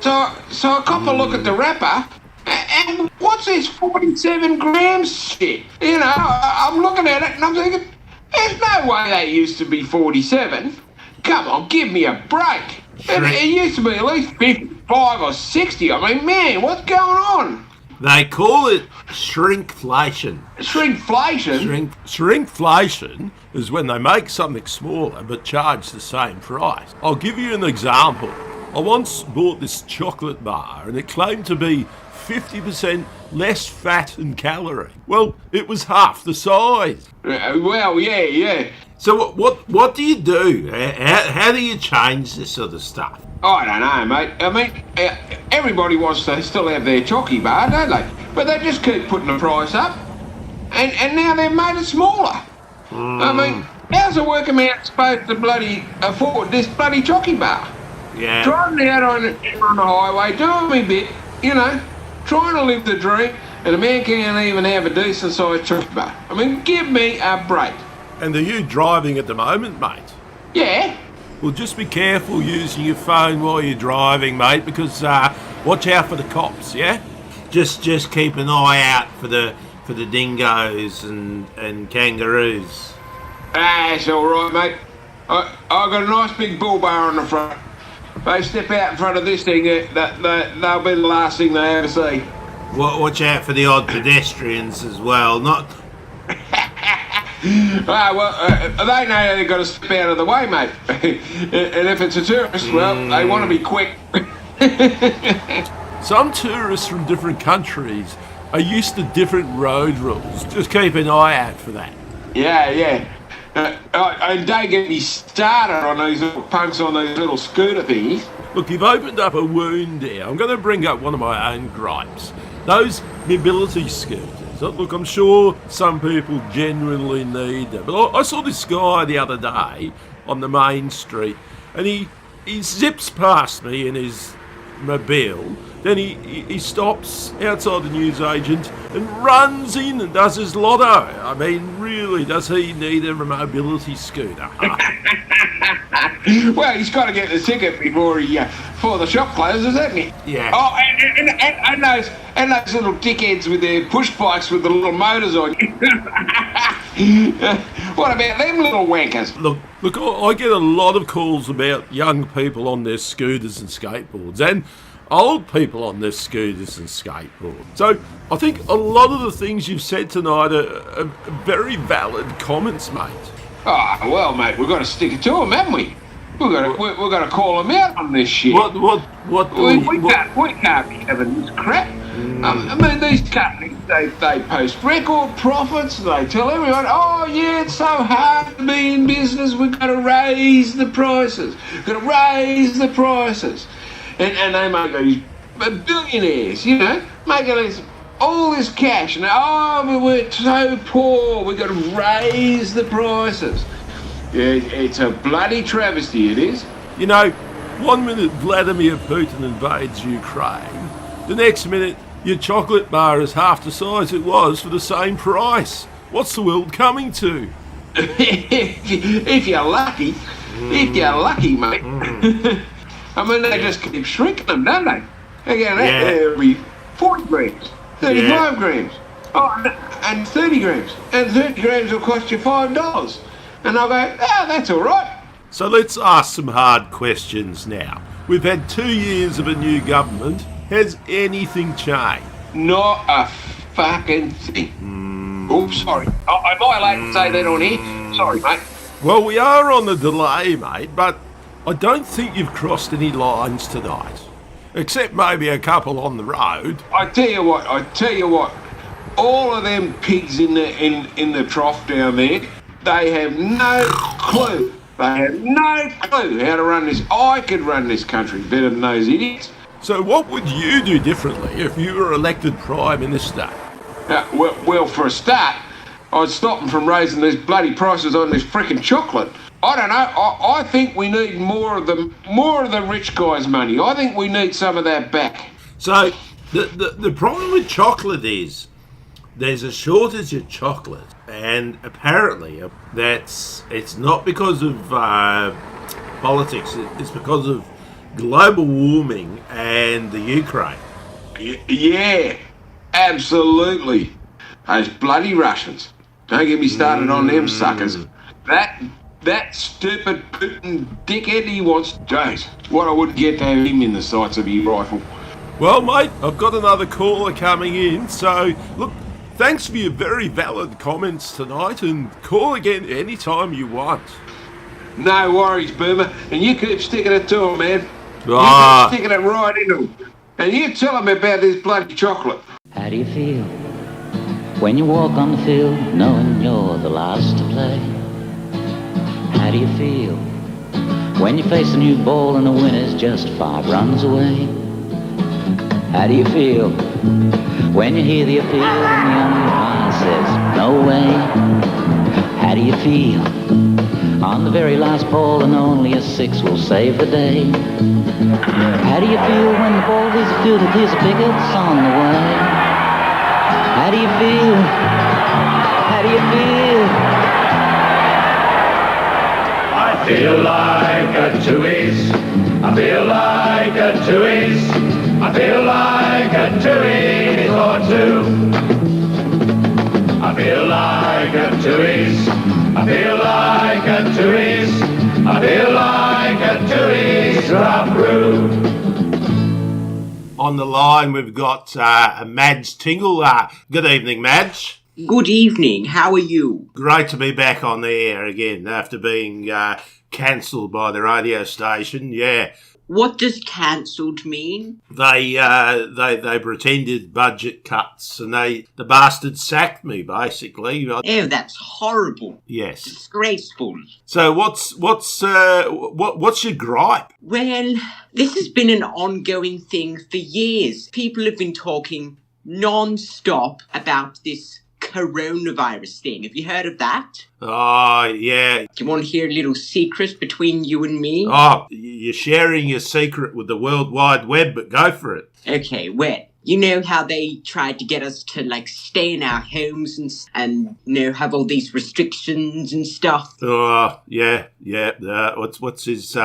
cop a look at the wrapper. And what's this 47 grams shit? You know, I'm looking at it and I'm thinking, there's no way that used to be 47. Come on, give me a break. It used to be at least 55 or 60. I mean, man, what's going on? They call it shrinkflation. Shrinkflation? Shrinkflation is when they make something smaller but charge the same price. I'll give you an example. I once bought this chocolate bar and it claimed to be 50% less fat and calorie. Well, it was half the size. Well, yeah. So what do you do? How do you change this sort of stuff? I don't know, mate. I mean, everybody wants to still have their chocky bar, don't they? But they just keep putting the price up. And now they've made it smaller. I mean, how's a working man supposed to bloody afford this bloody chocky bar? Yeah. Driving out on the highway, doing me bit, you know, trying to live the dream, and a man can't even have a decent sized chocky bar. I mean, give me a break. And are you driving at the moment, mate? Yeah. Well, just be careful using your phone while you're driving, mate, because watch out for the cops, yeah? Just keep an eye out for the dingoes and kangaroos. That's all right, mate. I got a nice big bull bar on the front. If they step out in front of this thing, they'll be the last thing they ever see. Watch out for the odd pedestrians as well. Not. They know they've got to step out of the way, mate. And if it's a tourist, well, they want to be quick. Some tourists from different countries are used to different road rules. Just keep an eye out for that. Yeah. And don't get me started on these little punks on these little scooter thingies. Look, you've opened up a wound there. I'm going to bring up one of my own gripes. Those mobility scooters. Look, I'm sure some people genuinely need them. But I saw this guy the other day on the main street, and he zips past me in his mobile. Then he stops outside the newsagent and runs in and does his lotto. I mean, really, does he need a mobility scooter? Well, he's got to get the ticket before the shop closes, hasn't he? Yeah. Oh, and those little dickheads with their push bikes with the little motors on. What about them little wankers? Look, I get a lot of calls about young people on their scooters and skateboards, and old people on their scooters and skateboards. So I think a lot of the things you've said tonight are very valid comments, mate. Oh, well, mate, we've got to stick it to them, haven't we? We've got to call them out on this shit. What We can't be having this crap. I mean, these companies, they post record profits. They tell everyone, oh, yeah, it's so hard to be in business. We've got to raise the prices. And they make these billionaires, making all this cash. And, we're so poor, we've got to raise the prices. Yeah, it's a bloody travesty, it is. 1 minute Vladimir Putin invades Ukraine, the next minute your chocolate bar is half the size it was for the same price. What's the world coming to? If you're lucky, mate. I mean, they just keep shrinking them, don't they? They get every 40 grams, 35 grams, and 30 grams. And 30 grams will cost you $5. And I'll go, that's all right. So let's ask some hard questions now. We've had 2 years of a new government. Has anything changed? Not a fucking thing. Oh, sorry. Am I allowed to say that on here? Sorry, mate. Well, we are on the delay, mate, but I don't think you've crossed any lines tonight. Except maybe a couple on the road. I tell you what. All of them pigs in the trough down there, they have no clue. They have no clue how to run this. I could run this country better than those idiots. So what would you do differently if you were elected Prime Minister? Well, for a start, I'd stop them from raising these bloody prices on this frickin' chocolate. I don't know. I think we need more of the rich guys' money. I think we need some of that back. So the problem with chocolate is there's a shortage of chocolate, and apparently it's not because of politics. It's because of global warming and the Ukraine. Yeah, absolutely. Those bloody Russians. Don't get me started on them suckers. That stupid Putin dickhead, he wants Jones. What I wouldn't get to have him in the sights of his rifle. Well, mate, I've got another caller coming in, so look, thanks for your very valid comments tonight, and call again anytime you want. No worries, Boomer, and you keep sticking it to him, man. You keep sticking it right into him. And you tell him about this bloody chocolate. How do you feel when you walk on the field knowing you're the last to play? How do you feel when you face a new ball and the winner's just 5 runs away? How do you feel when you hear the appeal and the umpire says no way? How do you feel on the very last ball and only a 6 will save the day? How do you feel when the ball is fielded, here's a picket's on the way? How do you feel? How do you feel? I feel like a two-ace. I feel like a two-ace. I feel like a two-ace or two. I feel like a two-ace. I feel like a two-ace. I feel like a two-ace drop through. On the line, we've got Madge Tingle. Good evening, Madge. Good evening. How are you? Great to be back on the air again after being cancelled by the radio station. Yeah. What does cancelled mean? They pretended budget cuts, and the bastards sacked me basically. Oh, that's horrible. Yes, disgraceful. So what's your gripe? Well, this has been an ongoing thing for years. People have been talking non-stop about this coronavirus thing. Have you heard of that? Oh, yeah. Do you want to hear a little secret between you and me? Oh, you're sharing your secret with the World Wide Web, but go for it. Okay, well, you know how they tried to get us to, like, stay in our homes and you know, have all these restrictions and stuff? Oh, yeah. What's his,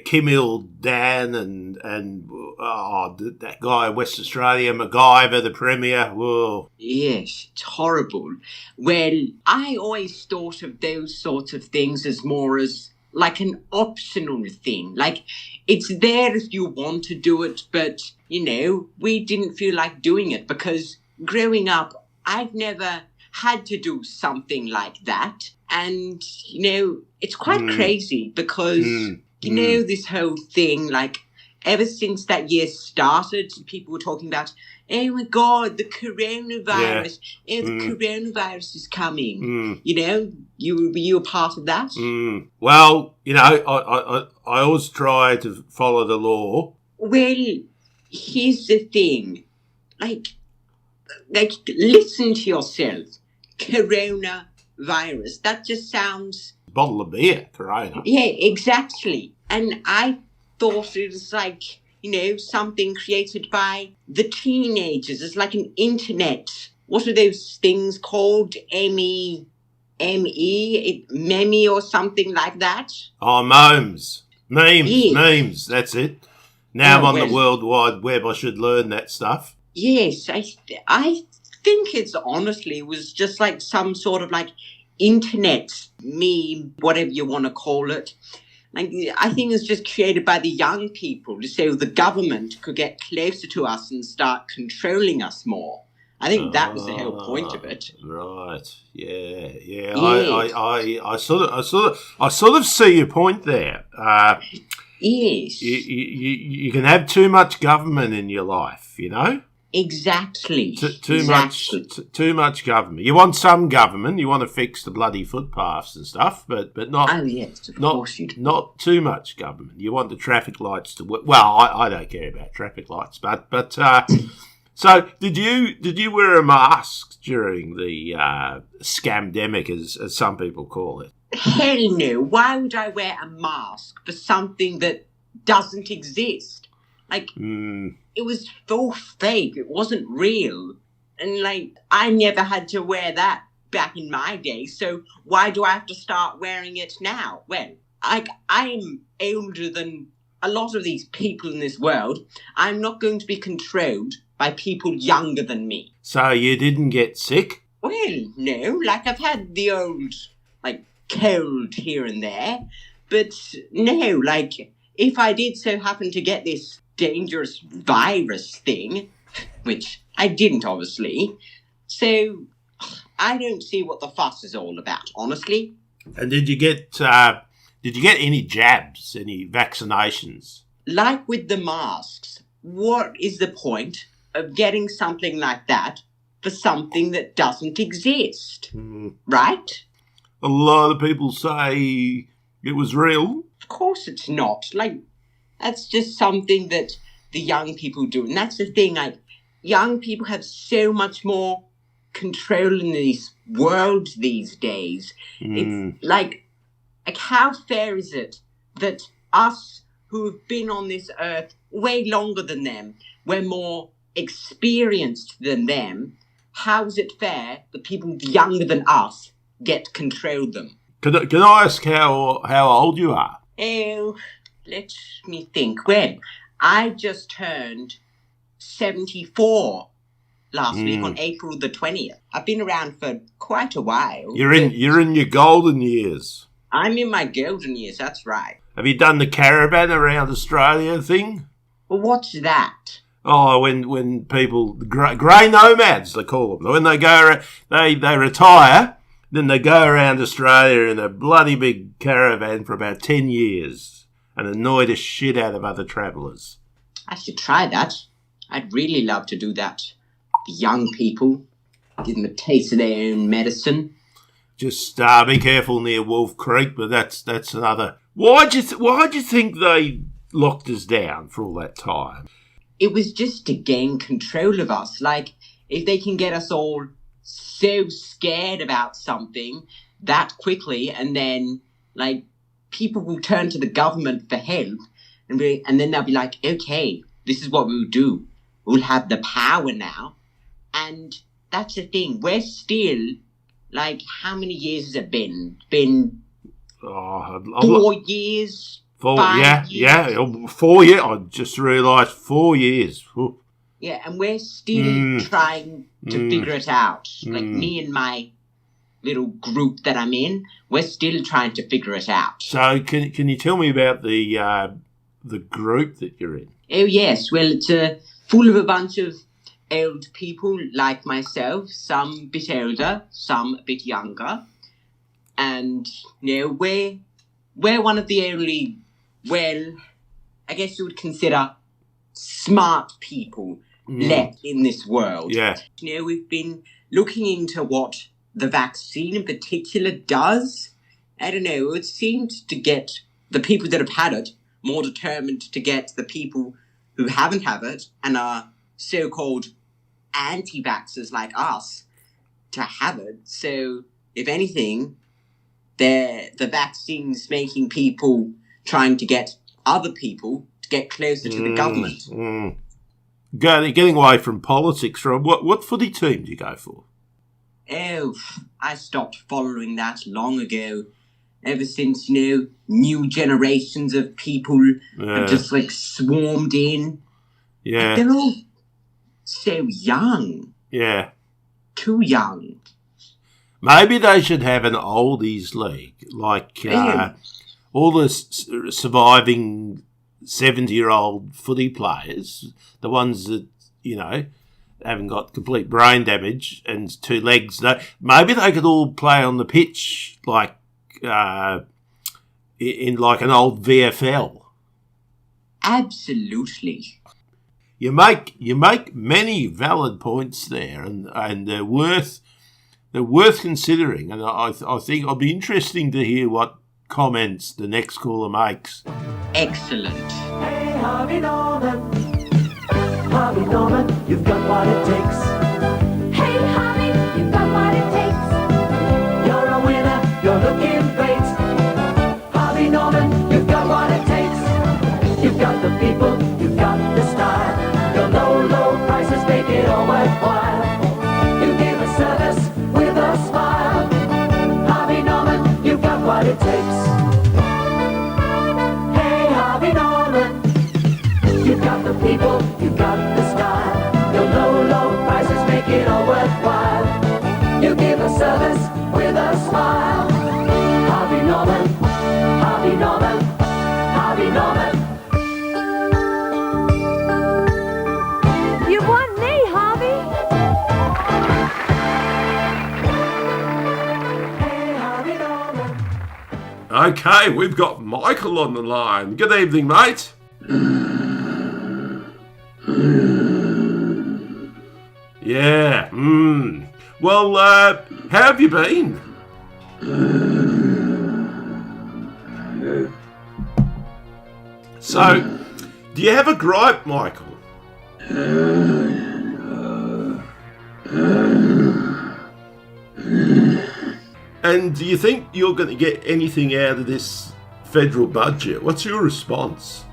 Kim Il-dan and that guy in West Australia, MacGyver, the Premier. Whoa. Yes, it's horrible. Well, I always thought of those sorts of things as more as like an optional thing. Like, it's there if you want to do it, but, you know, we didn't feel like doing it because growing up, I've never had to do something like that. And, you know, it's quite crazy because, you know, this whole thing, like, ever since that year started, people were talking about, oh my God, the coronavirus. Yeah. Oh, the coronavirus is coming. You know, you were part of that? Well, you know, I always try to follow the law. Well, here's the thing. Like, listen to yourself. Coronavirus. That just sounds... Bottle of beer, Corona. Yeah, exactly. And I thought it was like, you know, something created by the teenagers. It's like an internet. What are those things called? Meme or something like that? Oh, memes. Memes, that's it. Now I'm on the World Wide Web. I should learn that stuff. Yes, I think it's honestly was just like some sort of like internet meme, whatever you want to call it. Like, I think it's just created by the young people so the government could get closer to us and start controlling us more. I think that was the whole point of it. Right. Yeah. Yes. I sort of see your point there. Yes. You can have too much government in your life, you know? Exactly. Too much government. You want some government. You want to fix the bloody footpaths and stuff, but not. Oh yes, of course you do. Not too much government. You want the traffic lights to work. Well, I don't care about traffic lights, but so did you wear a mask during the scamdemic, as some people call it? Hell no. Why would I wear a mask for something that doesn't exist? Like. It was so fake. It wasn't real. And, like, I never had to wear that back in my day. So why do I have to start wearing it now? Well, I'm older than a lot of these people in this world. I'm not going to be controlled by people younger than me. So you didn't get sick? Well, no. Like, I've had the old, like, cold here and there. But, no, like, if I did so happen to get this dangerous virus thing, which I didn't, obviously. So I don't see what the fuss is all about, honestly. And did you get any jabs, any vaccinations? Like with the masks, what is the point of getting something like that for something that doesn't exist? Right? A lot of people say it was real. Of course it's not. Like, that's just something that the young people do. And that's the thing, like, young people have so much more control in these worlds these days. It's like, how fair is it that us who have been on this earth way longer than them, we're more experienced than them, how is it fair that people younger than us get control of them? Can I ask how old you are? Oh... Let me think. Well, I just turned 74 last week on April the 20th. I've been around for quite a while. You're in your golden years. I'm in my golden years, that's right. Have you done the caravan around Australia thing? Well, what's that? Oh, when people, grey nomads, they call them. When they go, they retire, then they go around Australia in a bloody big caravan for about 10 years. and annoy the shit out of other travellers. I should try that. I'd really love to do that. The young people, give them a taste of their own medicine. Just be careful near Wolf Creek, but that's another. Why'd you think they locked us down for all that time? It was just to gain control of us. Like, if they can get us all so scared about something that quickly, and then, like, people will turn to the government for help, and then they'll be like, okay, this is what we'll do. We'll have the power now. And that's the thing. We're still, like, how many years has it been? 4 years? 5 years? Yeah, 4 years. I just realised 4 years. Ooh. Yeah, and we're still trying to figure it out. Like, me and my little group that I'm in, we're still trying to figure it out. So can you tell me about the group that you're in? Oh, yes. Well, it's full of a bunch of old people like myself, some a bit older, some a bit younger. And, you know, we're one of the only, well, I guess you would consider smart people left in this world. Yeah. You know, we've been looking into what the vaccine in particular does. I don't know, it seemed to get the people that have had it more determined to get the people who haven't had it and are so-called anti-vaxxers like us to have it. So, if anything, the vaccine's making people trying to get other people to get closer to the government. Getting away from politics, right? What footy team do you go for? Oh, I stopped following that long ago. Ever since, you know, new generations of people have just, like, swarmed in. Yeah. They're all so young. Yeah. Too young. Maybe they should have an oldies league, like all the surviving 70-year-old footy players, the ones that, you know, haven't got complete brain damage and two legs. Maybe they could all play on the pitch like in like an old VFL. Absolutely. You make many valid points there, and they're worth considering. And I think it'll be interesting to hear what comments the next caller makes. Excellent. Hey, Harvey Norman, you've got what it takes. Hey, Harvey, you've got what it takes. You're a winner, you're looking great. Harvey Norman, you've got what it takes. You've got the people, you've got the style. Your low prices make it all worthwhile. You give a service with a smile. Harvey Norman, you've got what it takes. Hey, Harvey Norman, you've got the people, you've got the style. Your low prices make it all worthwhile. You give a service with a smile. Harvey Norman, Harvey Norman, Harvey Norman. You won me, Harvey. Hey, Harvey Norman. Okay, we've got Michael on the line. Good evening, mate. Yeah. Well, how have you been? So, do you have a gripe, Michael? And do you think you're going to get anything out of this federal budget? What's your response?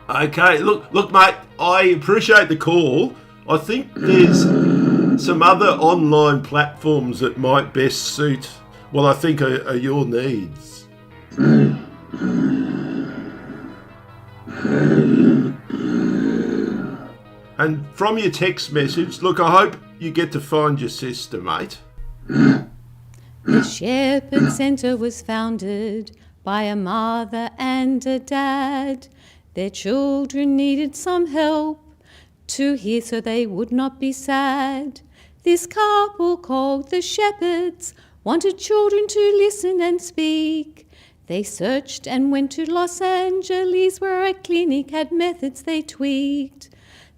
Okay, look, mate, I appreciate the call. I think there's some other online platforms that might best suit what I think are your needs. And from your text message, look, I hope you get to find your sister, mate. The Shepherd Centre was founded by a mother and a dad. Their children needed some help to hear so they would not be sad. This couple called the shepherds wanted children to listen and speak. They searched and went to Los Angeles, where a clinic had methods they tweaked.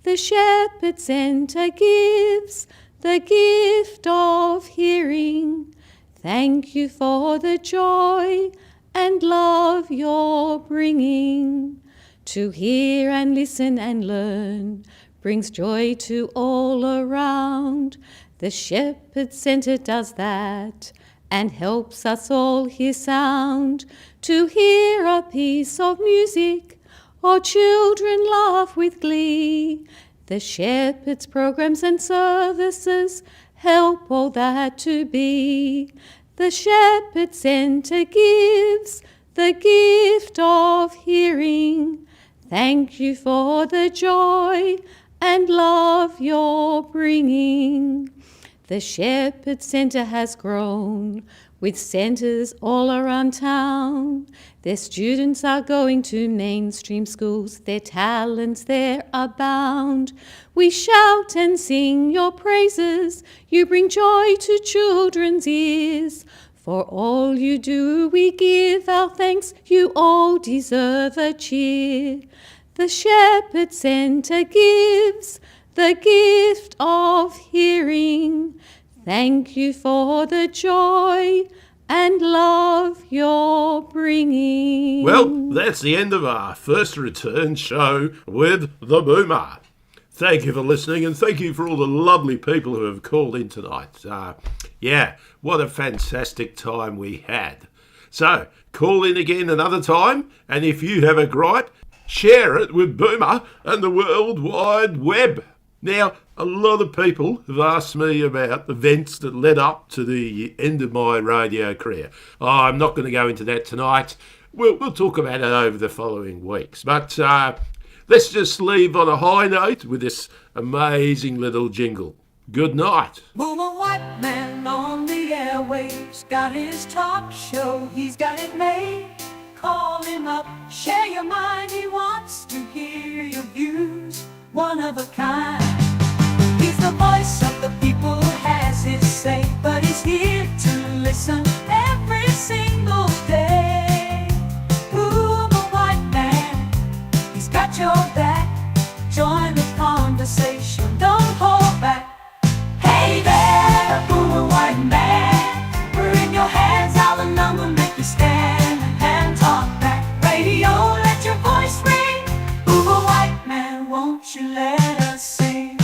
The shepherd center gives the gift of hearing. Thank you for the joy and love you're bringing. To hear and listen and learn brings joy to all around. The Shepherd Center does that and helps us all hear sound. To hear a piece of music or children laugh with glee. The Shepherd's programs and services help all that to be. The Shepherd Center gives the gift of hearing. Thank you for the joy and love you're bringing. The Shepherd Center has grown with centers all around town. Their students are going to mainstream schools, their talents there abound. We shout and sing your praises, you bring joy to children's ears. For all you do we give our thanks, you all deserve a cheer. The Shepherd Center gives the gift of hearing. Thank you for the joy and love you're bringing. Well, that's the end of our first return show with the Boomer. Thank you for listening, and thank you for all the lovely people who have called in tonight. Yeah, what a fantastic time we had. So, call in again another time, and if you have a gripe, share it with Boomer and the World Wide Web. Now, a lot of people have asked me about events that led up to the end of my radio career. I'm not going to go into that tonight. We'll talk about it over the following weeks. But let's just leave on a high note with this amazing little jingle. Good night. Boomer Whiteman on the airwaves, got his talk show, he's got it made. Call him up, share your mind, he wants to hear your views, one of a kind. He's the voice of the people, has his say, but he's here to listen every single day. Boomer Whiteman, he's got your back, join the conversation, don't hold back. Hey there, Boomer Whiteman, we're in your hands, I'll the number make you stand and talk back. Radio, let your voice ring. Boomer Whiteman, won't you let us sing?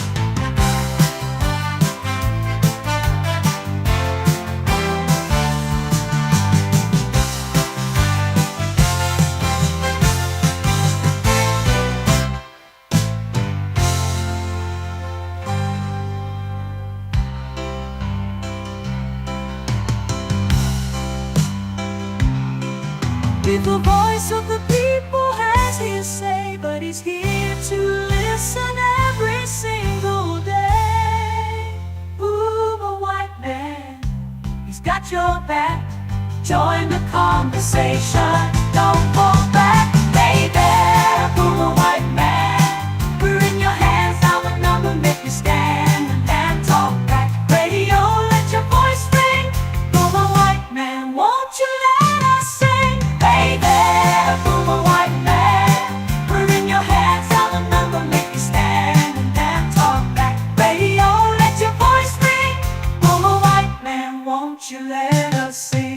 He's the voice of the people, has his say, but he's here to listen every single day. Boomer Whiteman, he's got your back, join the conversation, don't fall back. Hey there, Boomer Whiteman, we're in your hands, now the number make you stand and talk back. Radio, let your voice ring. Boomer Whiteman, won't you let us sing? Hey there, Boomer Whiteman, we're in your hands, now the number make you stand and talk back. Radio, let your voice ring. Boomer Whiteman, won't you let us sing?